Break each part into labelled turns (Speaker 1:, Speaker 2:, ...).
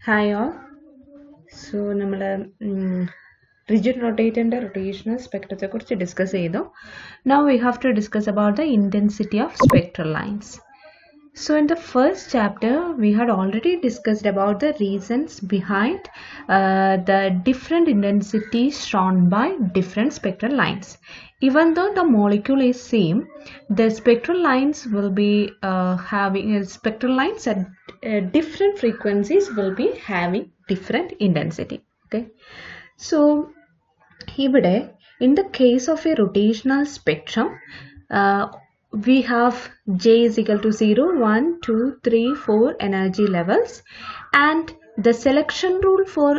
Speaker 1: Hi all. So നമ്മൾ rigid rotator rotational spectrത്തെ കുറിച്ച് discuss ചെയ്തു. Now we have to discuss about the intensity of spectral lines. So in the first chapter we had already discussed about the reasons behind the different intensities shown by different spectral lines. Even though the molecule is same, the spectral lines will be having spectral lines at different frequencies will be having different intensity. Okay, so here in the case of a rotational spectrum, we have J is equal to 0, 1, 2, 3, 4 energy levels, and the selection rule for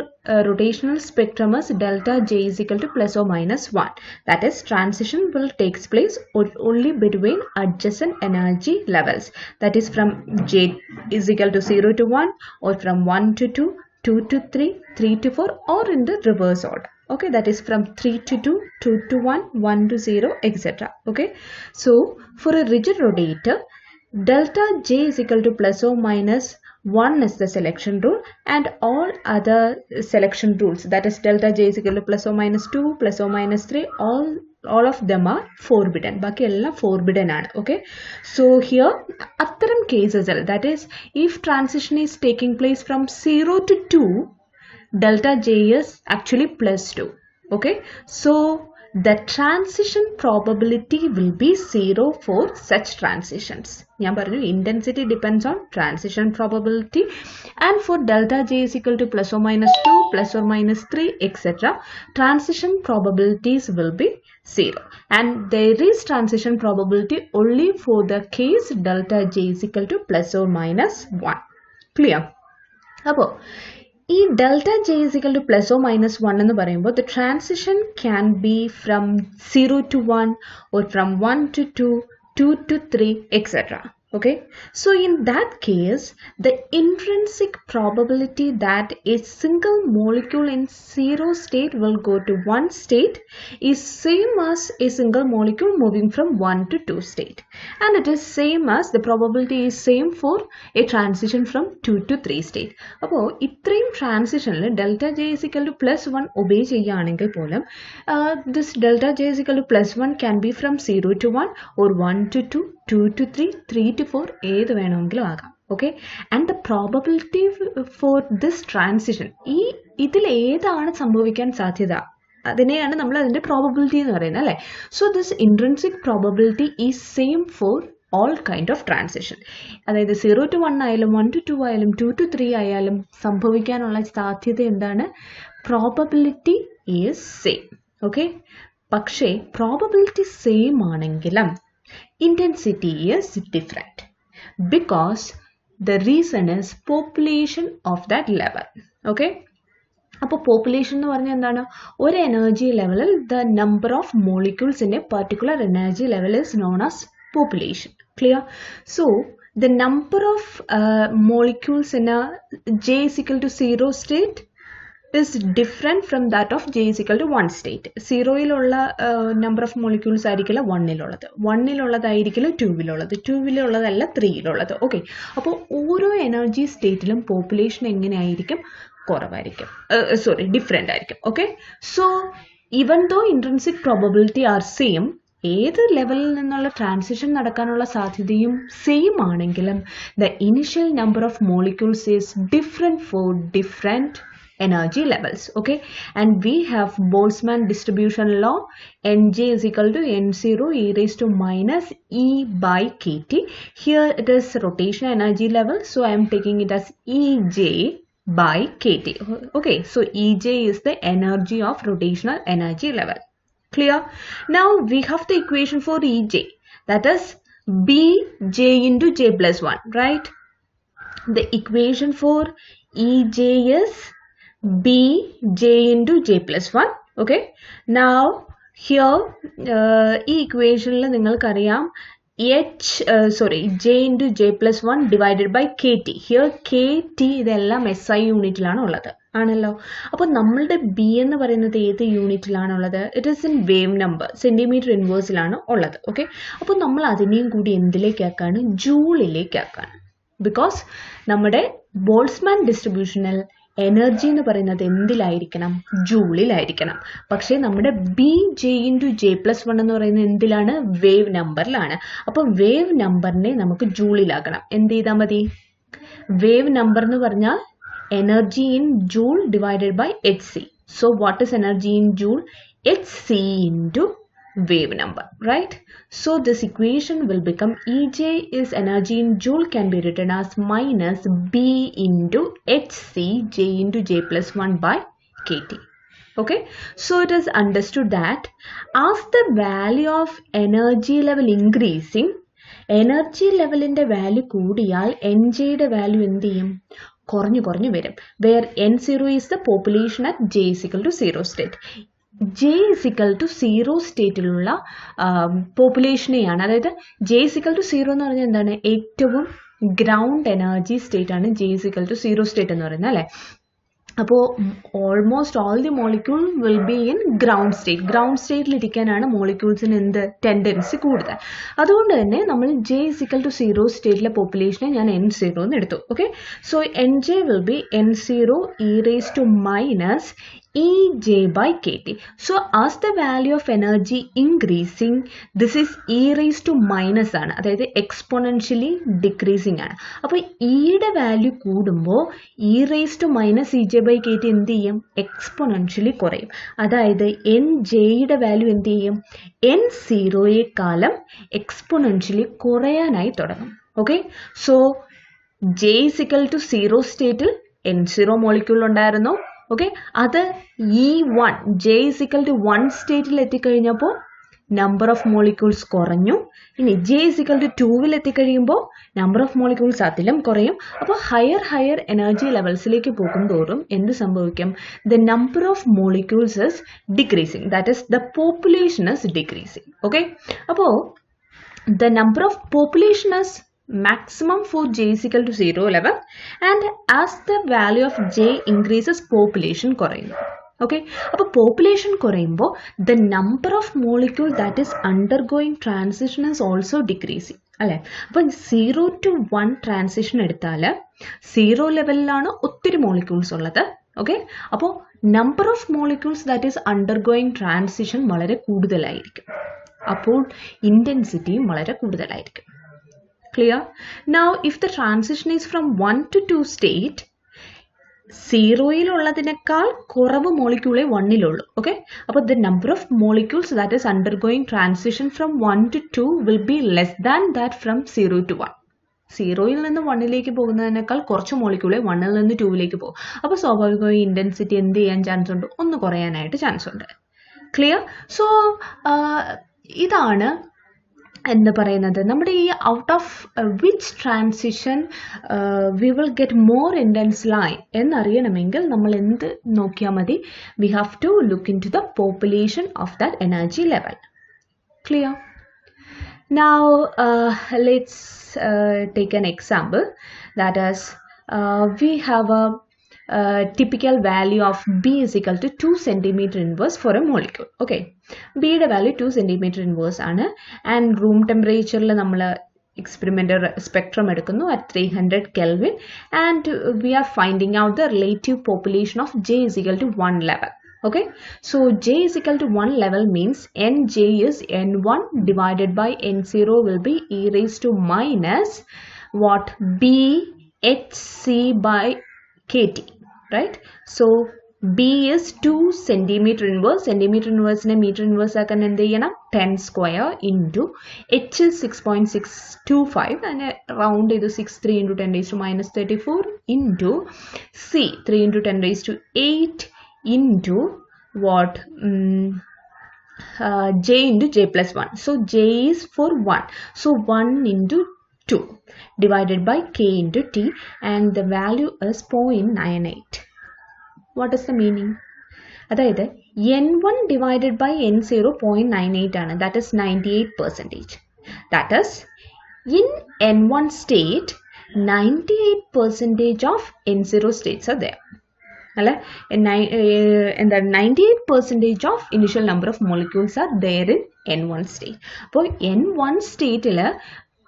Speaker 1: rotational spectrum is delta J is equal to plus or minus 1. That is, transition will take place only between adjacent energy levels. That is, from J is equal to 0 to 1, or from 1 to 2, 2 to 3, 3 to 4, or in the reverse order. Okay, that is from 3 to 2, 2 to 1, 1 to 0, etc. Okay, so for a rigid rotator, delta J is equal to plus or minus 1 is the selection rule, and all other selection rules, that is delta J is equal to plus or minus 2, plus or minus 3, all of them are forbidden. Baki ella forbidden aanu. Okay, so here attaram cases, that is, if transition is taking place from 0 to 2, delta J is actually plus 2. Okay, so the transition probability will be 0 for such transitions. Intensity depends on transition probability, and for delta J is equal to plus or minus 2, plus or minus 3, etc., transition probabilities will be 0, and there is transition probability only for the case delta J is equal to plus or minus 1. Clear? Appo ഈ delta J is equal to plus or minus 1 എന്ന് പറയുമ്പോൾ the transition can be from 0 to 1, or from 1 to 2, 2 to 3, etc. Okay, so in that case, the intrinsic probability that a single molecule in 0 state will go to 1 state is same as a single molecule moving from 1 to 2 state, and it is same as the probability is same for a transition from 2 to 3 state. അപ്പോൾ ഇത്രയും ട്രാൻസിഷനിൽ delta J is equal to plus 1 obey ചെയ്യുകയാണെങ്കിൽ പോലും this delta J is equal to plus 1 can be from 0 to 1, or 1 to 2, 2 to 3, 3 to 4, ഏത് വേണമെങ്കിലും ആകാം. Okay, and the probability for this transition, ഇതിൽ ഏതാണ് സംഭവിക്കാൻ സാധ്യത, അതിനെയാണ് നമ്മൾ അതിൻ്റെ പ്രോബബിലിറ്റി എന്ന് പറയുന്നത്, അല്ലേ? So this intrinsic probability is same for all kind of transition. അതായത് 0 to 1 ആയാലും 1 to 2 ആയാലും 2 to 3 ആയാലും സംഭവിക്കാനുള്ള സാധ്യത എന്താണ്? Probability is same. ഓക്കെ, പക്ഷേ പ്രോബബിലിറ്റി സെയിം ആണെങ്കിലും intensity is different, because the reason is population of that level. Okay, അപ്പോൾ പോപ്പുലേഷൻ എന്ന് പറഞ്ഞാൽ എന്താണ്? ഒരു എനർജി ലെവലിൽ the number of molecules in a particular energy level is known as population. Clear? So the number of molecules in a J is equal to 0 state is different from that of J is equal to 1 state. 0-യിലുള്ള number of molecules ആയിരിക്കില്ല 1-ലുള്ളത്, 1-ലുള്ളതായിരിക്കില്ല 2-ലുള്ളത്, 2-ലുള്ളതല്ല 3-ലുള്ളത്. Okay, അപ്പോൾ ഓരോ energy സ്റ്റേറ്റിലും population എങ്ങനെയായിരിക്കും? കുറവായിരിക്കും, different ആയിരിക്കും. Okay, so even though intrinsic probability are same, ഏത് ലെവലിൽ നിന്നുള്ള transition നടക്കാനുള്ള സാധ്യതയും സെയിം ആണെങ്കിലും the initial number of molecules is different for different energy levels. Okay, and we have Boltzmann distribution law, Nj is equal to N0 e raised to minus E by kT. Here it is rotation energy level, so I am taking it as Ej by kT. Okay, so Ej is the energy of rotational energy level. Clear? Now we have the equation for Ej, that is Bj into J plus 1, right? The equation for Ej is Bj into J plus 1. Okay, now here ഈ ഇക്വേഷനിൽ നിങ്ങൾക്കറിയാം J into J plus 1 divided by KT. Here KT ഇതെല്ലാം SI യൂണിറ്റിലാണ് ഉള്ളത്, ആണല്ലോ. അപ്പോൾ നമ്മളുടെ B എന്ന് പറയുന്നത് ഏത് യൂണിറ്റിലാണുള്ളത്? It is in wave number, centimetre ഇൻവേഴ്സിലാണ് ഉള്ളത്. ഓക്കെ, അപ്പോൾ നമ്മൾ അതിനെയും കൂടി എന്തിലേക്കാക്കാണ്? ജൂളിലേക്കാക്കാണ്. ബിക്കോസ് നമ്മുടെ ബോൾട്സ്മാൻ ഡിസ്ട്രിബ്യൂഷനിൽ എനർജി എന്ന് പറയുന്നത് എന്തിലായിരിക്കണം? ജൂളിലായിരിക്കണം. പക്ഷേ നമ്മുടെ BJ/J+1 എന്ന് പറയുന്നത് എന്തിലാണ്? വേവ് നമ്പറിലാണ്. അപ്പോൾ വേവ് നമ്പറിനെ നമുക്ക് ജൂളിലാക്കണം. എന്ത് ചെയ്താൽ മതി? വേവ് നമ്പർ എന്ന് പറഞ്ഞാൽ energy in joule divided by hc. So what is energy in joule? hc into wave number, right? So this equation will become EJ is energy in joule can be written as minus B into hc J into J+1 by kT. Okay, so it is understood that as the value of energy level increasing, energy level in the value കൂടിയാൽ NJ യുടെ value എന്ത് ചെയ്യും? കുറഞ്ഞു കുറഞ്ഞു വരും. Where N0 is the population at J is equal to 0 state. J is equal to 0 സ്റ്റേറ്റിലുള്ള പോപ്പുലേഷനെയാണ്, അതായത് J is equal to 0 എന്ന് പറഞ്ഞാൽ എന്താണ്? ഏറ്റവും ഗ്രൗണ്ട് എനർജി സ്റ്റേറ്റ് ആണ് J is equal to 0 state എന്ന് പറയുന്നത്, അല്ലേ? അപ്പോൾ almost all the molecule will be in ground state. Ground സ്റ്റേറ്റിലിരിക്കാനാണ് മോളിക്യൂൾസിന് എന്ത് ടെൻഡൻസി കൂടുതൽ. അതുകൊണ്ട് തന്നെ നമ്മൾ J is equal to 0 സ്റ്റേറ്റിലെ പോപ്പുലേഷനെ ഞാൻ N0 എന്ന് എടുത്തു. Okay, so NJ will be N0 e raised to minus EJ by KT. So as the value of energy increasing, this is e raised to minus ആണ്, അതായത് exponentially decreasing ആണ്. അപ്പോൾ യുടെ value കൂടുമ്പോൾ e raised to minus EJ by KT എന്ത് ചെയ്യും? Exponentially കുറയും. അതായത് NJയുടെ വാല്യൂ എന്ത് ചെയ്യും? N0യെക്കാളും എക്സ്പൊണൻഷ്യലി കുറയാനായി തുടങ്ങും. Okay, so J is equal to 0 സ്റ്റേറ്റിൽ N0 മോളിക്യൂൾ ഉണ്ടായിരുന്നു. ഓക്കെ, അത് E1 J is equal to 1 സ്റ്റേറ്റിൽ എത്തിക്കഴിഞ്ഞപ്പോൾ നമ്പർ ഓഫ് മോളിക്യൂൾസ് കുറഞ്ഞു. ഇനി J is equal to 2 എത്തിക്കഴിയുമ്പോൾ നമ്പർ ഓഫ് മോളിക്യൂൾസ് അതിലും കുറയും. അപ്പോൾ ഹയർ എനർജി ലെവൽസിലേക്ക് പോകുന്തോറും എന്ത് സംഭവിക്കും? The number of molecules is decreasing, that is the population is decreasing. Okay, അപ്പോൾ the number of population is maximum for J is equal to 0 level, and as the value of J increases population കുറയുന്നു. Okay, അപ്പോൾ population കുറയുമ്പോൾ the number of molecule that is undergoing transition is also decreasing, അല്ലേ? അപ്പം 0 to 1 transition എടുത്താൽ 0 ലെവലിലാണ് ഒത്തിരി molecules ഉള്ളത്. Okay, അപ്പോൾ number of molecules that is undergoing transition വളരെ കൂടുതലായിരിക്കും. അപ്പോൾ ഇൻറ്റൻസിറ്റിയും വളരെ കൂടുതലായിരിക്കും. Clear? Now if the transition is from 1 to 2 state, 0യിൽ ഉള്ളതിനേക്കാൾ കുറവ് മോളിക്യൂളെ 1ലുള്ളൂ. ഓക്കെ, അപ്പോൾ the number of molecules that is undergoing transition from 1 to 2 will be less than that from 0 to 1. 0യിൽ നിന്ന് 1ലേക്ക് പോകുന്നതിനേക്കാൾ കുറച്ച് മോളിക്യൂളെ 1ൽ നിന്ന് 2ലേക്ക് പോകും. അപ്പോൾ സ്വാഭാവികമായി ഇൻറ്റൻസിറ്റി എന്ത് ചെയ്യാൻ ചാൻസ് ഉണ്ട്? ഒന്ന് കുറയാനായിട്ട് ചാൻസ് ഉണ്ട്. ക്ലിയർ? സോ ഇതാണ് എന്ന് പറയുന്നത് നമ്മുടെ ഈ out of which transition we will get more intense line എന്നറിയണമെങ്കിൽ നമ്മൾ എന്ത് നോക്കിയാൽ മതി? We have to look into the population of that energy level. Clear? Now let's take an example, that is we have a typical value of B is equal to 2 cm inverse for a molecule. Okay, B യുടെ value 2 cm inverse ആണ്, and room temperature നമ്മൾ experimental spectrum എടുക്കുന്നു at 300 Kelvin, and we are finding out the relative population of J is equal to 1 level. Okay, so J is equal to 1 level means Nj is N1 divided by N0 will be e raised to minus what? B hc by KT, right? So B is 2 centimeter inverse. Centimeter inverse ne meter inverse ആക്കാൻ എന്ത് ചെയ്യണം? 10 square into H is 6.625 and round ചെയ്തു 6 into 10 raised to minus 34 into C 3 into 10 raised to 8 into what? J into J+1. So J is for 1. So 1 into 2 divided by K into T, and the value is 0.98. What is the meaning? അതായത് N1 divided by N0 0.98 ആണ്. That is 98%. That is in N1 state 98% of N0 states are there. അല്ലെ, എന്താണ് 98% of initial number of molecules are there in N1 state. അപ്പോൾ N1 സ്റ്റേറ്റിൽ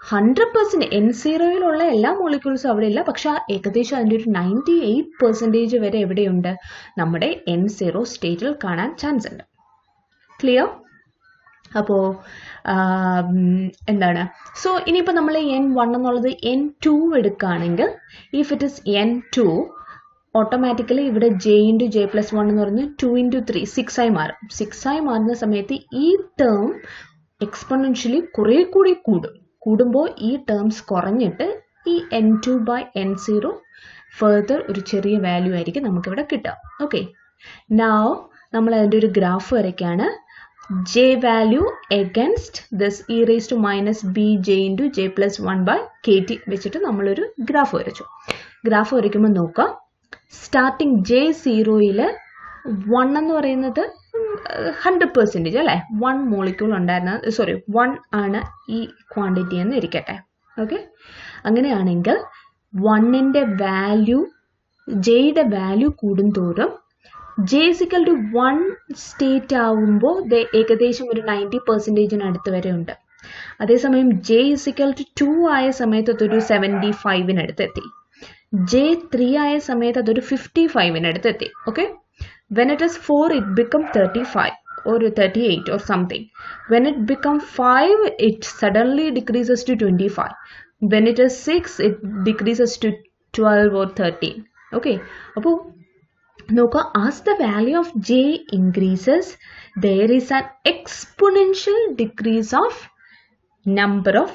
Speaker 1: 100% N0-യിലുള്ള എല്ലാ മോളിക്യൂൾസും അവിടെ ഇല്ല, പക്ഷെ ഏകദേശം അതിൻ്റെ ഒരു 98% വരെ എവിടെയുണ്ട്, നമ്മുടെ N0 സ്റ്റേറ്റിൽ കാണാൻ ചാൻസ് ഉണ്ട്. ക്ലിയർ? അപ്പോൾ എന്താണ്, സോ ഇനിയിപ്പോൾ നമ്മൾ N1 എന്നുള്ളത് N2 എടുക്കുകയാണെങ്കിൽ, if it is N2, automatically ഇവിടെ J+1 എന്ന് പറഞ്ഞ് 2 × 3 6 ആയി മാറും. 6 ആയി മാറുന്ന സമയത്ത് ഈ ടേം എക്സ്പൊണൻഷ്യലി കുറേ കൂടി കൂടുമ്പോൾ ഈ ടേംസ് കുറഞ്ഞിട്ട് ഈ N2/N0 ഫർദർ ഒരു ചെറിയ വാല്യൂ ആയിരിക്കും നമുക്കിവിടെ കിട്ടുക. ഓക്കെ, നൗ നമ്മൾ അതിൻ്റെ ഒരു graph വരയ്ക്കാണ്. J value against this e⁻⁻b j × J+1/kT വെച്ചിട്ട് നമ്മളൊരു ഗ്രാഫ് വരച്ചു. ഗ്രാഫ് വരയ്ക്കുമ്പോൾ നോക്കുക, സ്റ്റാർട്ടിങ് J0-യിൽ 1 എന്ന് പറയുന്നത് 100% അല്ലേ, 1 മോളിക്യൂൾ ഉണ്ടായിരുന്നത്, 1 ആണ് ഈ ക്വാണ്ടിറ്റി എന്ന് ഇരിക്കട്ടെ. ഓക്കെ, അങ്ങനെയാണെങ്കിൽ 1ൻ്റെ വാല്യൂ, Jയുടെ വാല്യൂ കൂടുന്തോറും J = 1 സ്റ്റേറ്റ് ആവുമ്പോൾ ഏകദേശം ഒരു 90% അടുത്ത് വരെ ഉണ്ട്. അതേസമയം J = 2 ആയ സമയത്ത് അതൊരു 75 എത്തി. J3 ആയ സമയത്ത് അതൊരു 55 എത്തി. Okay, when it is 4 it become 35 or 38 or something. When it become 5 it suddenly decreases to 25. When it is 6 it decreases to 12 or 13. Okay, അപ്പോൾ നോക്കുക, as the value of J increases there is an exponential decrease of number of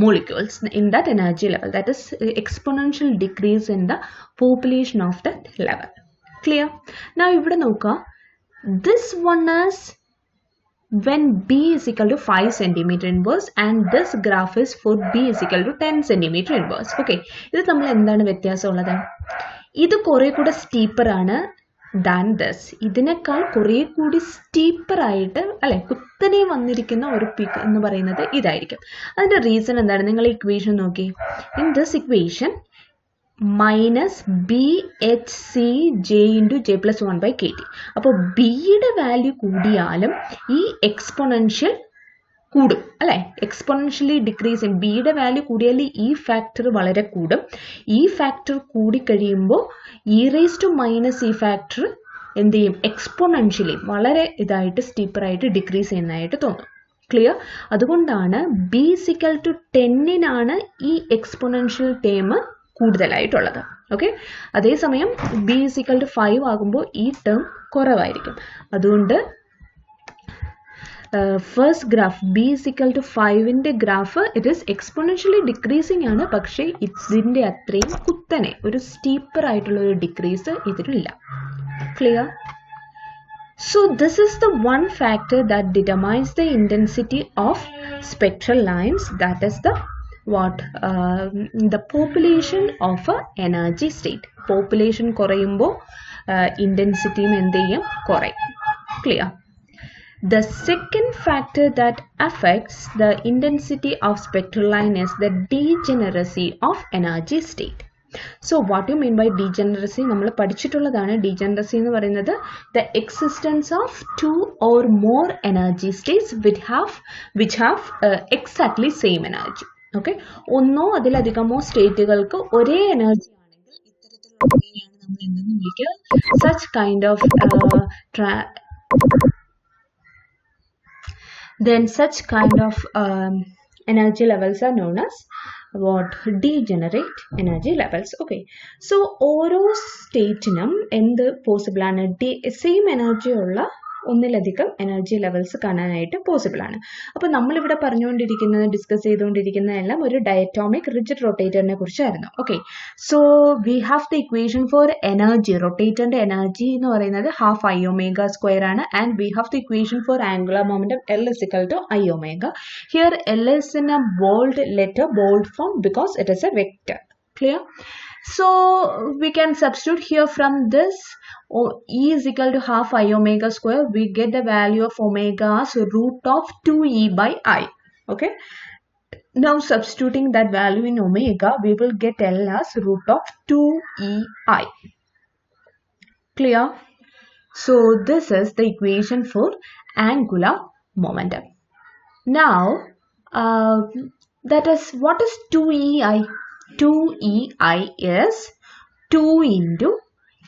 Speaker 1: molecules in that energy level, that is exponential decrease in the population of that level. Clear? Now ഇവിടെ നോക്കുക, this one is when B is equal to 5 cm inverse and this graph is for B is equal to 10 cm inverse. Okay, ഇത് നമ്മൾ എന്താണ് വ്യത്യാസമുള്ളത്, ഇത് കുറേ കൂടെ steeper ആണ് than this, ഇതിനേക്കാൾ കുറേ കൂടി സ്റ്റീപ്പർ ആയിട്ട് അല്ലെ കുത്തനെ വന്നിരിക്കുന്ന ഒരു പീക്ക് എന്ന് പറയുന്നത് ഇതായിരിക്കും. അതിൻ്റെ റീസൺ എന്താണ്, നിങ്ങൾ ഇക്വേഷൻ നോക്കി, in this equation -BHC J × J+1/kT. അപ്പോൾ ബിയുടെ വാല്യൂ കൂടിയാലും ഈ എക്സ്പൊണൻഷ്യൽ കൂടും അല്ലേ, എക്സ്പൊണൻഷ്യലി ഡിക്രീസ് ചെയ്യും. ബിയുടെ വാല്യൂ കൂടിയാൽ ഈ ഫാക്ടർ വളരെ കൂടും. ഈ ഫാക്ടർ കൂടിക്കഴിയുമ്പോൾ e⁻⁻ ഫാക്ടർ എന്ത് ചെയ്യും, എക്സ്പൊണൻഷ്യലി വളരെ ഇതായിട്ട് സ്റ്റീപ്പറായിട്ട് ഡിക്രീസ് ചെയ്യുന്നതായിട്ട് തോന്നും. ക്ലിയർ? അതുകൊണ്ടാണ് B = 10-നാണ് ഈ എക്സ്പൊണൻഷ്യൽ ടേം കൂടുതലായിട്ടുള്ളത്. ഓക്കെ, അതേസമയം B = 5 ആകുമ്പോൾ ഈ ടേം കുറവായിരിക്കും. അതുകൊണ്ട് ഫസ്റ്റ് ഗ്രാഫ് B = 5ൻ്റെ graph it is exponentially decreasing ആണ്, പക്ഷേ ഇതിൻ്റെ അത്രയും കുത്തനെ ഒരു സ്റ്റീപ്പർ ആയിട്ടുള്ള ഒരു ഡിക്രീസ് ഇതിനില്ല. Clear? So this is the one factor that determines the intensity of spectral lines, that is the the population of a energy state. Population കുറയുമ്പോൾ intensity എന്ത് ചെയ്യും, കുറയും. Clear? The second factor that affects the intensity of spectral line is the degeneracy of energy state. So what you mean by degeneracy? നമ്മൾ പഠിച്ചിട്ടുള്ളതാണ്. degeneracy എന്ന് പറയുന്നത് the existence of 2 or more energy states which have exactly same energy. Okay, ഒന്നോ അതിലധികമോ സ്റ്റേറ്റുകൾക്ക് ഒരേ energy ആണെങ്കിൽ ഇത്തരത്തിലുള്ളതിനെയാണ് നമ്മൾ എന്തെന്ന് വിളിക്കുക, such kind of energy levels are known as degenerate energy levels. Okay, so ഓരോ സ്റ്റേറ്റിനും എന്ത് പോസിബിൾ ആണ്, സെയിം എനർജി ഉള്ള ഒന്നിലധികം എനർജി ലെവൽസ് കാണാനായിട്ട് പോസിബിൾ ആണ്. അപ്പോൾ നമ്മളിവിടെ ഡിസ്കസ് ചെയ്തുകൊണ്ടിരിക്കുന്നതെല്ലാം ഒരു ഡയറ്റോമിക് റിജിഡ് റൊട്ടേറ്ററിനെ കുറിച്ചായിരുന്നു. Okay, so we have the equation for energy. റൊട്ടേറ്ററിന്റെ എനർജി എന്ന് പറയുന്നത് ½ I⍵² ആണ്. And we have the equation for angular momentum L = I⍵. Here L is in a bold form because it is a vector. Clear? So we can substitute here from this E is equal to ½ I⍵². We get the value of omega as √2E/I. Okay. Now substituting that value in omega, we will get L as √2EI. Clear? So this is the equation for angular momentum. Now that is, what is 2EI? 2EI is 2 into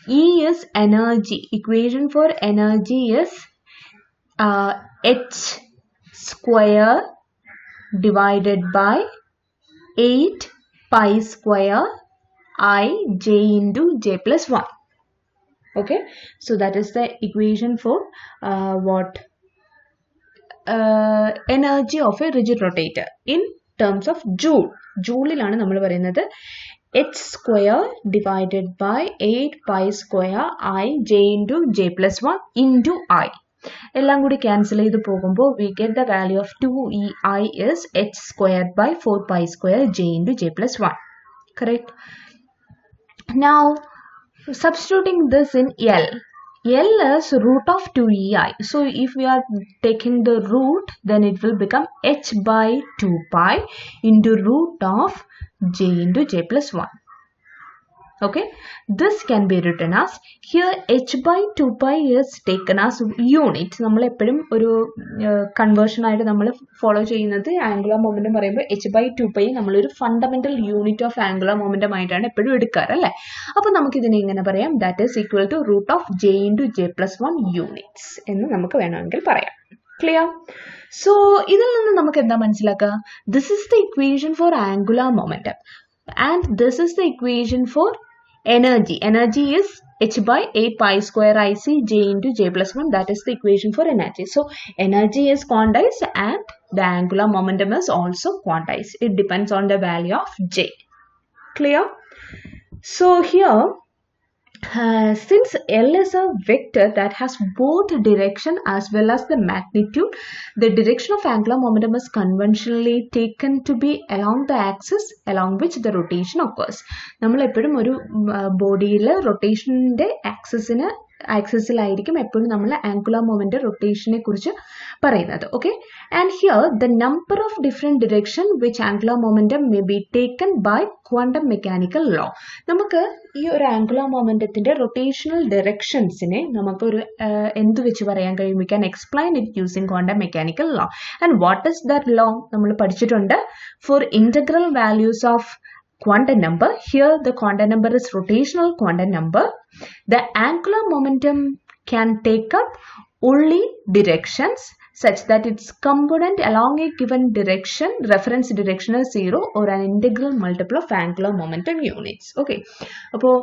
Speaker 1: E is energy. Equation for energy is H square divided by 8 pi square I j into j plus 1. Okay, so that is the equation for energy of a rigid rotator in terms of joule. ജൂളിലാണ് നമ്മൾ പറയുന്നത് h square divided by 8 pi square I j into j plus 1 into I. എല്ലാം കൂടി cancel ചെയ്ത് പോകുമ്പോൾ we get the value of 2EI is h squared by 4 pi square j into j plus 1. Correct? Now, substituting this in L. L is root of 2EI. So, if we are taking the root, then it will become h by 2 pi into root of j into j plus 1. Okay, this can be written as, here h by 2 pi is taken as unit. നമ്മൾ എപ്പോഴും ഒരു conversion ആയിട്ട് നമ്മൾ follow ചെയ്യുന്നത് angular momentum പറയുമ്പോൾ h by 2 pi നമ്മളൊരു fundamental unit of angular momentum ആയിട്ടാണ് എപ്പോഴും എടുക്കാറ് അല്ലേ. അപ്പോൾ നമുക്ക് ഇതിനെ എങ്ങനെ പറയാം? That is equal to root of j into j plus 1 units എന്ന് നമുക്ക് വേണമെങ്കിൽ പറയാം. ക്ലിയർ? സോ ഇതിൽ നിന്ന് നമുക്ക് എന്താ മനസ്സിലാക്കുക? This is the equation for angular momentum and this is the equation for energy. Energy is h by 8 pi square IC j into j plus 1. That is the equation for energy. So energy is quantized and the angular momentum is also quantized. It depends on the value of j. Clear? So here, since L is a vector that has both direction as well as the magnitude, the direction of angular momentum is conventionally taken to be along the axis along which the rotation occurs. നമ്മൾ എപ്പോഴും ഒരു ബോഡിയിൽ റൊട്ടേഷൻ്റെ ആക്സിസിലായിരിക്കും എപ്പോഴും നമ്മൾ angular moment റൊട്ടേഷനെ കുറിച്ച് പറയുന്നത്. Okay, and here the number of different direction which angular momentum may be taken by quantum mechanical law. നമുക്ക് ഈ ഒരു ആംഗുലർ മൊമെന്റത്തിന്റെ റൊട്ടേഷണൽ ഡയറക്ഷൻസിനെ നമുക്കൊരു എന്ത് വെച്ച് പറയാൻ കഴിയും? We can explain it using quantum mechanical law. And what is that law? നമ്മൾ പഠിച്ചിട്ടുണ്ട്. For integral values of quantum number, here the quantum number is rotational quantum number, the angular momentum can take up only directions such that its component along a given direction, reference direction is 0 or an integral multiple of angular momentum units. Okay, അപ്പോൾ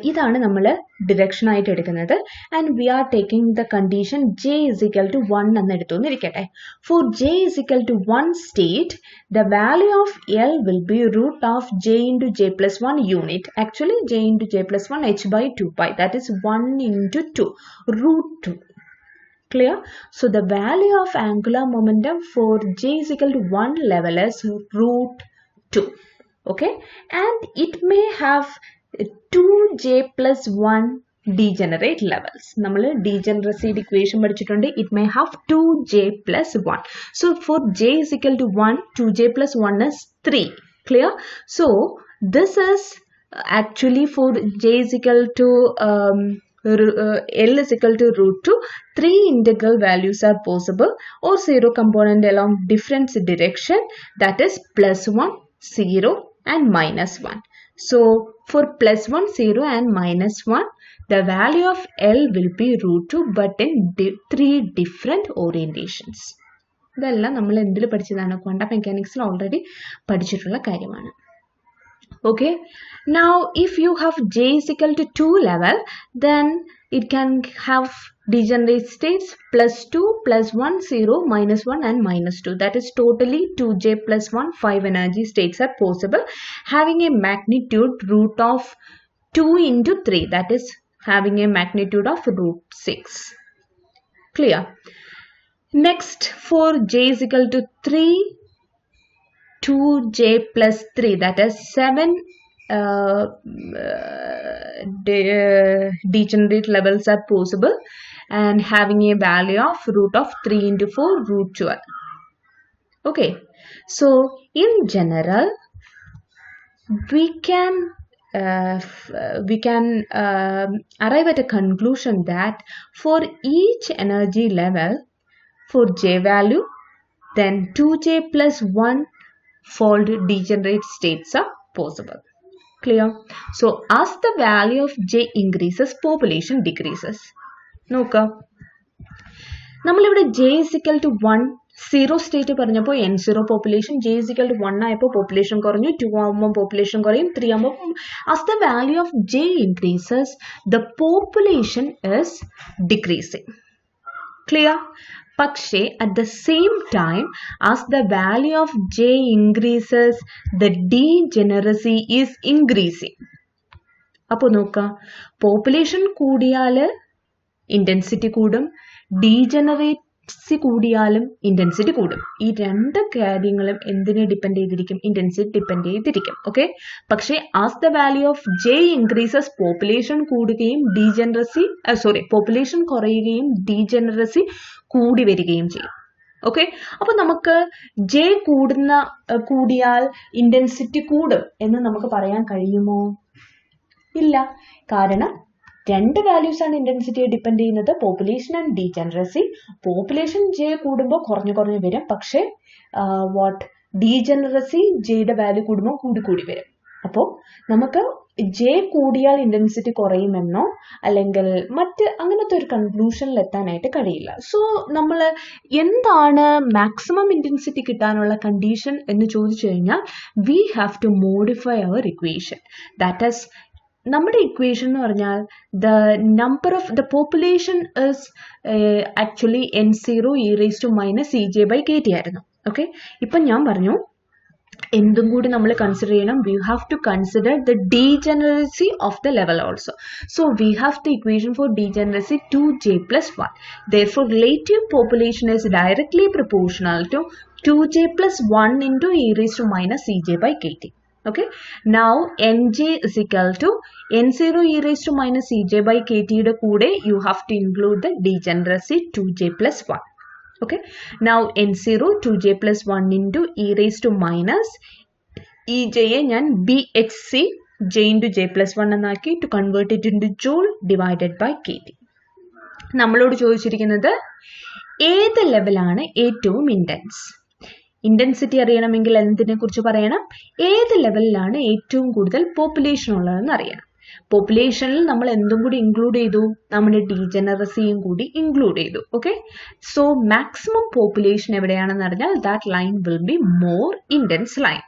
Speaker 1: ഇതാണ് നമ്മൾ direction ആയിട്ട് എടുക്കുന്നത്. And we are taking the condition j is equal to 1 എന്ന് എടുത്തുന്നിരിക്കട്ടെ. For j is equal to 1 state the value of L will be root of j into j plus 1 unit. Actually j into j plus 1 h by 2 pi, that is 1 into 2 root 2. Clear? So the value of angular momentum for j is equal to 1 level is root 2. Okay, and it may have 2j plus 1 degenerate levels. നമ്മൾ degeneracy equation പഠിച്ചിട്ടുണ്ട്. It may have 2j plus 1. So for j is equal to 1, 2j plus 1 is 3. Clear? So this is actually for j is equal to L is equal to root 2. 3 integral values are possible, or 0 component along different direction, that is plus 1, 0 and minus 1. So for plus 1, 0 and minus 1, the value of L will be root 2 but in 3 different orientations. ഇതെല്ലാം നമ്മൾ എന്തിൽ പഠിച്ചതാണ്? Quantum മെക്കാനിക്സിൽ already പഠിച്ചിട്ടുള്ള കാര്യമാണ്. Okay, now if you have j is equal to 2 level, then it can have degenerate states plus 2, plus 1, 0, minus 1 and minus 2. That is totally 2j plus 1, 5 energy states are possible, having a magnitude root of 2 into 3. That is having a magnitude of root 6. Clear? Next, for j is equal to 3, 2j plus 3, that is 7 degenerate levels are possible and having a value of root of 3 into 4 root 12. Okay, so in general we can arrive at a conclusion that for each energy level, for j value, then 2j plus 1 fold degenerate states are possible. Clear? So as the value of j increases, population decreases. നോക്ക നമ്മളിവിടെ j is equal to 1 0 state പറഞ്ഞപ്പോൾ n0 population, j is equal to 1 ആയപ്പോൾ population കുറഞ്ഞു, 2 ആകുമ്പോൾ population കുറയും, 3 ആകുമ്പോൾ as the value of j increases, the population is decreasing. Clear? പക്ഷേ at the same time, as the value of j increases, the degeneracy is increasing. അപ്പോൾ നോക്കുക, population കൂടിയാൽ intensity കൂടും, ഡീജനറേസി കൂടിയാലും ഇൻറ്റൻസിറ്റി കൂടും. ഈ രണ്ട് കാര്യങ്ങളും എന്തിനെ ഡിപ്പെൻഡ് ചെയ്തിരിക്കും? ഇൻറ്റൻസിറ്റി ഡിപ്പെൻഡ് ചെയ്തിരിക്കും. ഓക്കെ, പക്ഷേ as the value of J increases, population കൂടുകയും പോപ്പുലേഷൻ കുറയുകയും ഡീജനറസി കൂടി വരികയും ചെയ്യും. ഓക്കെ, അപ്പോൾ നമുക്ക് ജെ കൂടിയാൽ ഇൻറ്റൻസിറ്റി കൂടും എന്ന് നമുക്ക് പറയാൻ കഴിയുമോ? ഇല്ല. കാരണം രണ്ട് വാല്യൂസ് ആണ് ഇൻറ്റൻസിറ്റിയെ ഡിപ്പെൻഡ് ചെയ്യുന്നത്, population and degeneracy. Population J കൂടുമ്പോൾ കുറഞ്ഞു വരും, പക്ഷേ ഡീജനറസി ജെയുടെ വാല്യൂ കൂടുമ്പോൾ കൂടി വരും. അപ്പോൾ നമുക്ക് ജെ കൂടിയാൽ ഇൻറ്റൻസിറ്റി കുറയുമെന്നോ അല്ലെങ്കിൽ അങ്ങനത്തെ ഒരു കൺക്ലൂഷനിൽ എത്താനായിട്ട് കഴിയില്ല. സോ നമ്മൾ എന്താണ് മാക്സിമം ഇൻറ്റൻസിറ്റി കിട്ടാനുള്ള കണ്ടീഷൻ എന്ന് ചോദിച്ചു കഴിഞ്ഞാൽ, we have to modify our equation. That is, നമ്മുടെ ഇക്വേഷൻ എന്ന് പറഞ്ഞാൽ the population is actually n0 e raised to minus ej by kt ആയിരുന്നു. ഓക്കെ, ഇപ്പം ഞാൻ പറഞ്ഞു എന്തും കൂടി നമ്മൾ കൺസിഡർ ചെയ്യണം. we have to consider the degeneracy of the level also. So we have the equation for degeneracy 2j plus 1. Therefore relative population is directly proportional to 2j plus 1 into e raised to minus ej by kt. Okay, now nj is equal to n0 e raised to minus ej by kt യുടെ കൂടെ you have to include the degeneracy 2j plus 1. Okay, now n0 2j plus 1 into e raised to minus ej യെ ഞാൻ bhc j into j plus 1 എന്നാക്കി to convert it into joule divided by kt. നമ്മളോട് ചോദിച്ചിരിക്കുന്നത് ഏത് ലെവലാണ് ഏറ്റവും intense. Intensity അറിയണമെങ്കിൽ എന്തിനെ കുറിച്ച് പറയണം? ഏത് ലെവലിലാണ് ഏറ്റവും കൂടുതൽ പോപ്പുലേഷൻ ഉള്ളതെന്ന് അറിയണം. പോപ്പുലേഷനിൽ നമ്മൾ എന്തും കൂടി ഇൻക്ലൂഡ് ചെയ്തു? നമ്മുടെ ഡീജനറസിയും കൂടി ഇൻക്ലൂഡ് ചെയ്തു. ഓക്കെ, സോ മാക്സിമം പോപ്പുലേഷൻ എവിടെയാണെന്ന് അറിഞ്ഞാൽ that line will be more intense line.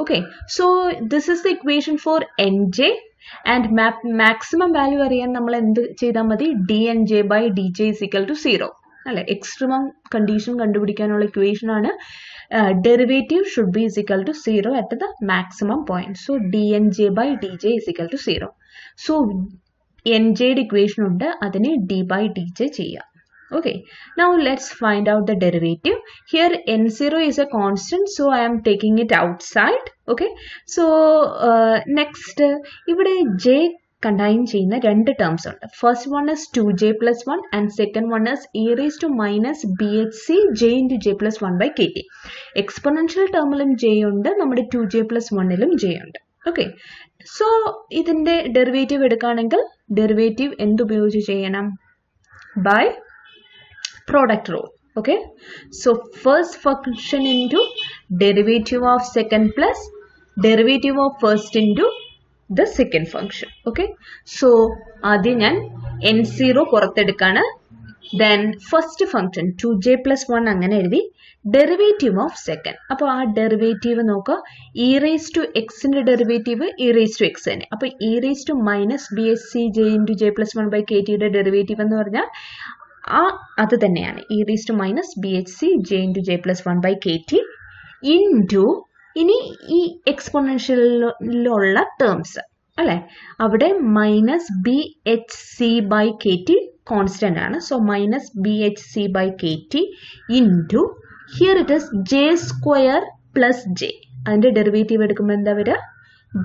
Speaker 1: Okay, so this is the equation for N J. And maximum value അറിയാൻ നമ്മൾ എന്ത് ചെയ്താൽ മതി? D N J by d J is equal to 0 അല്ലെ? Extremum condition കണ്ടുപിടിക്കാനുള്ള equation ആണ്. Derivative should be is equal to 0 at the maximum point. So dnj by dj is equal to 0. So nj equation ഉണ്ട്, അതിനെ d by dj ചെയ്യാം. Okay, now let's find out the derivative. Here n0 is a constant, so I am taking it outside. Okay, so next ഇവിടെ j contain ചെയ്യുന്ന രണ്ട് terms ഉണ്ട്. First one is 2j plus 1 and second one is e raised to minus bhc j into j plus 1 by kt. Exponential ടേമിലും j ഉണ്ട്, നമ്മുടെ 2j plus 1ലും j ഉണ്ട്. Okay, so ഇതിൻ്റെ ഡെറിവേറ്റീവ് എടുക്കുകയാണെങ്കിൽ ഡെറിവേറ്റീവ് എന്തുപയോഗിച്ച് ചെയ്യണം? By product rule. Okay, so first function into derivative of second plus derivative of first into the second function. Okay, so ആദ്യം ഞാൻ n0 പുറത്തെടുക്കാണ്, then first function 2j plus 1 അങ്ങനെ എഴുതി, derivative of second. അപ്പോൾ ആ derivative നോക്കുക, e raised to xന്റെ derivative e raised to x തന്നെ. അപ്പോൾ e raised to minus bhc j into j plus 1 by kt യുടെ ഡെറിവേറ്റീവ് എന്ന് പറഞ്ഞാൽ അത് തന്നെയാണ് e raised to minus bhc j into j plus 1 by kt into ഇനി ഈ എക്സ്പൊണൻഷ്യലിലുള്ള ടേംസ് അല്ലേ, അവിടെ minus B H C by K T constant ആണ്. So minus B H C by K T into here it is J square plus J. അതിൻ്റെ derivative എടുക്കുമ്പോൾ എന്താ വരിക?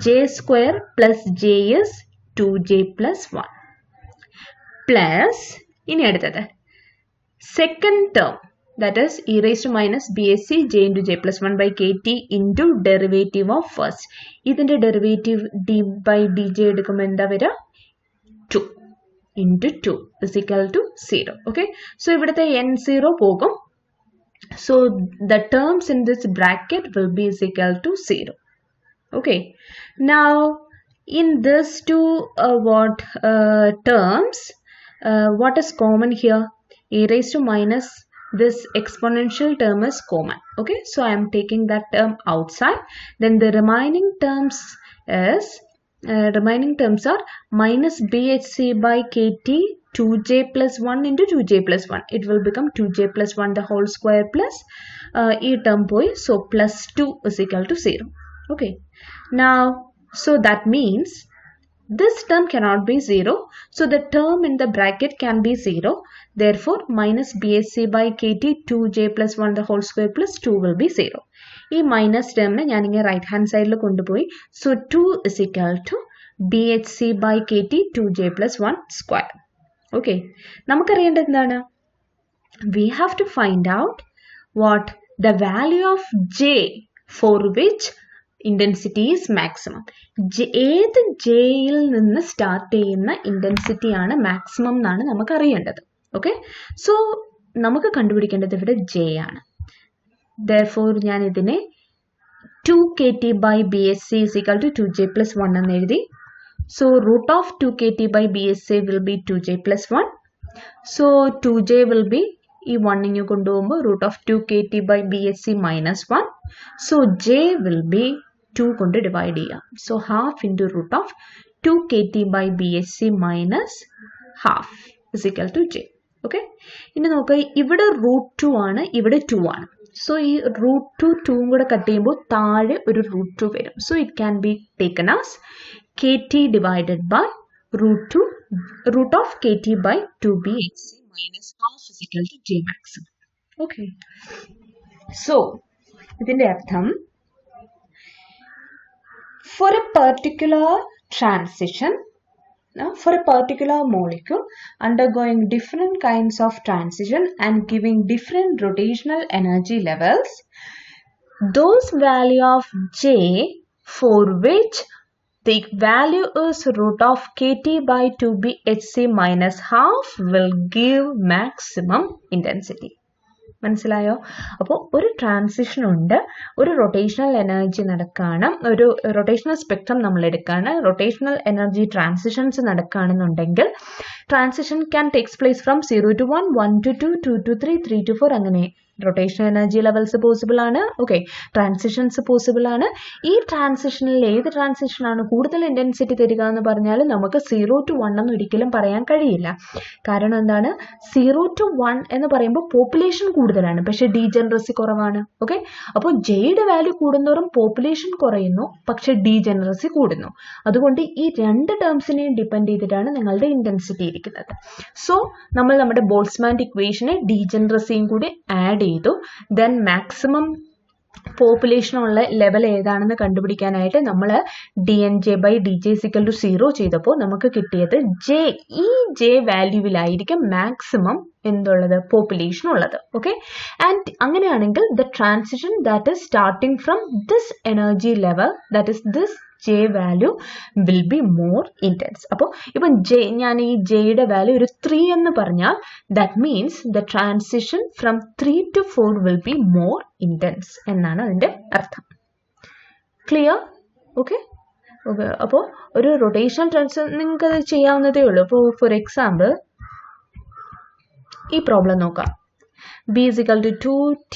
Speaker 1: J square plus J is 2j plus 1 plus ഇനി അടുത്തത് second term, that is e raised to minus bhc j into j plus 1 by kt into derivative of first. ഇതിന്റെ derivative d by dj എടുക്കുമ്പോൾ എന്താ വരിക? 2 into 2 is equal to 0. Okay, so ഇവിടുത്തെ n0 പോകും. So the terms in this bracket will be is equal to 0. Okay, now in this two terms, what is common here? A raised to minus this exponential term is common. Okay, so I am taking that term outside. Then the remaining terms are minus bhc by kt 2j plus 1 into 2j plus 1. It will become 2j plus 1 the whole square plus e term boy, so plus 2 is equal to 0. Okay, now so that means this term cannot be 0, so the term in the bracket can be 0. Therefore minus bhc by kt 2j plus 1 the whole square plus 2 will be 0. ഈ minus ടേമിനെ ഞാൻ ഇങ്ങനെ right hand സൈഡിൽ കൊണ്ടുപോയി. So 2 is equal to bhc by kt 2j plus 1 square. Okay, നമുക്കറിയേണ്ടത് എന്താണ്? We have to find out what the value of j for which intensity is maximum. ഏത് jail നിന്ന് start ചെയ്യുന്ന intensity ആണ് maximum എന്നാണ് നമുക്ക് അറിയേണ്ടത്. ഓക്കെ, സോ നമുക്ക് കണ്ടുപിടിക്കേണ്ടത് ഇവിടെ ജെ ആണ്. Therefore ഞാൻ ഇതിനെ 2 kt by bhc is equal to 2j plus 1 എന്ന് എഴുതി. So root of 2 kt by bhc will be 2j plus 1. So 2j will be ഈ 1 ഇങ്ങ് കൊണ്ടുപോകുമ്പോൾ root of 2 kt by bhc minus 1. So j will be 2 കൊണ്ട് divide ചെയ്യാം. So half into root of 2 kt by bhc minus half is equal to j. Okay, ഇനി നോക്കുക, ഇവിടെ √2 ആണ്, ഇവിടെ 2 ആണ്. സോ ഈ √2 2 കൂടെ കട്ട് ചെയ്യുമ്പോൾ താഴെ ഒരു √2 വരും. So it can be taken as kt divided by root of kt by 2bhc minus half is equal to j maximum. Okay, so ഇതിന്റെ അർത്ഥം for a particular transition, for a particular molecule undergoing different kinds of transition and giving different rotational energy levels, those value of j for which the value is root of kt by 2bhc minus half will give maximum intensity. മനസ്സിലായോ? അപ്പോൾ ഒരു transition ഉണ്ട്, ഒരു rotational energy നടക്കുകയാണ്, ഒരു rotational spectrum നമ്മൾ എടുക്കുകയാണ്, rotational energy transitions നടക്കുകയാണെന്നുണ്ടെങ്കിൽ transition can takes place from 0 to 1, 1 to 2, 2 to 3, 3 to 4 അങ്ങനെ റൊട്ടേഷണൽ എനർജി ലെവൽസ് പോസിബിൾ ആണ്. ഓക്കെ, ട്രാൻസിഷൻസ് പോസിബിൾ ആണ്. ഈ ട്രാൻസിഷനിൽ ഏത് ട്രാൻസിഷനാണ് കൂടുതൽ ഇൻറ്റൻസിറ്റി തരിക എന്ന് പറഞ്ഞാൽ നമുക്ക് 0 to 1 എന്ന് ഒരിക്കലും പറയാൻ കഴിയില്ല. കാരണം എന്താണ്? 0 to 1 എന്ന് പറയുമ്പോൾ പോപ്പുലേഷൻ കൂടുതലാണ്, പക്ഷെ ഡീജനറസി കുറവാണ്. ഓക്കെ, അപ്പോൾ ജെയുടെ വാല്യൂ കൂടുന്നതോറും പോപ്പുലേഷൻ കുറയുന്നു, പക്ഷെ ഡീജനറസി കൂടുന്നു. അതുകൊണ്ട് ഈ രണ്ട് ടേംസിനെയും ഡിപ്പെൻഡ് ചെയ്തിട്ടാണ് നിങ്ങളുടെ ഇൻറ്റൻസിറ്റി ഇരിക്കുന്നത്. സോ നമ്മൾ നമ്മുടെ ബോൾട്സ്മാൻ്റെ ഇക്വേഷനെ ഡീജനറസിയും കൂടി ആഡ് ചെയ്തു. ദെൻ മാക്സിമം പോപ്പുലേഷനുള്ള ലെവൽ ഏതാണെന്ന് കണ്ടുപിടിക്കാനായിട്ട് നമ്മൾ dnj/dj=0 ചെയ്തപ്പോൾ നമുക്ക് കിട്ടിയത് ജെ, ഈ ജെ വാല്യൂവിലായിരിക്കും മാക്സിമം എന്തുള്ളത്? പോപ്പുലേഷൻ ഉള്ളത്. ഓക്കെ, ആൻഡ് അങ്ങനെയാണെങ്കിൽ the transition that is starting from this energy level, that is this J value will be more intense. അപ്പോൾ ഇപ്പം ഞാൻ ഈ ജെയുടെ വാല്യൂ ഒരു 3 എന്ന് പറഞ്ഞാൽ that means the transition from 3 to 4 will be more intense എന്നാണ് അതിൻ്റെ അർത്ഥം. ക്ലിയർ? ഓക്കെ, അപ്പോൾ ഒരു റൊട്ടേഷണൽ ട്രാൻസിഷൻ നിങ്ങൾക്ക് അത് ചെയ്യാവുന്നതേ ഉള്ളൂ. അപ്പോൾ ഫോർ എക്സാമ്പിൾ ഈ പ്രോബ്ലം നോക്കാം. b is equal to 2t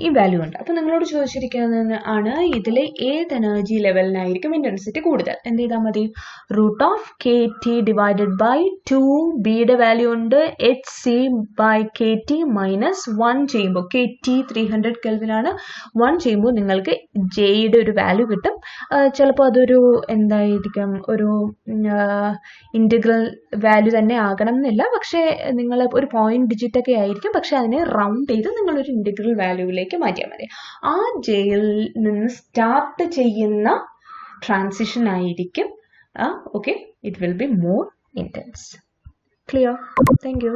Speaker 1: ഈ വാല്യൂ ഉണ്ട്. അപ്പോൾ നിങ്ങളോട് ചോദിച്ചിരിക്കുന്നത് ആണ് ഇതിൽ ഏത് എനർജി ലെവലിനായിരിക്കും ഇൻറ്റൻസിറ്റി കൂടുതൽ. എന്ത് ചെയ്താൽ മതി? Root of k T divided by 2, ബിയുടെ വാല്യൂ ഉണ്ട് hc by K T minus 1 ചെയ്യുമ്പോൾ കെ ടി 300 കെൽവിനാണ്, 1 ചെയ്യുമ്പോൾ നിങ്ങൾക്ക് ജെയുടെ ഒരു വാല്യൂ കിട്ടും. ചിലപ്പോൾ അതൊരു എന്തായിരിക്കും, ഒരു ഇൻറ്റഗ്രൽ വാല്യൂ തന്നെ ആകണം എന്നില്ല, പക്ഷേ നിങ്ങൾ ഒരു പോയിന്റ് ഡിജിറ്റ് ഒക്കെ ആയിരിക്കും, പക്ഷെ അതിനെ റൗണ്ട് ചെയ്ത് നിങ്ങളൊരു ഇൻറ്റഗ്രൽ വാല്യൂവിലേക്ക് മാറ്റിയാൽ മതി. ആ ജെയിൽ നിന്ന് സ്റ്റാർട്ട് ചെയ്യുന്ന ട്രാൻസിഷൻ ആയിരിക്കും. Okay, it will be more intense. Clear? Thank you.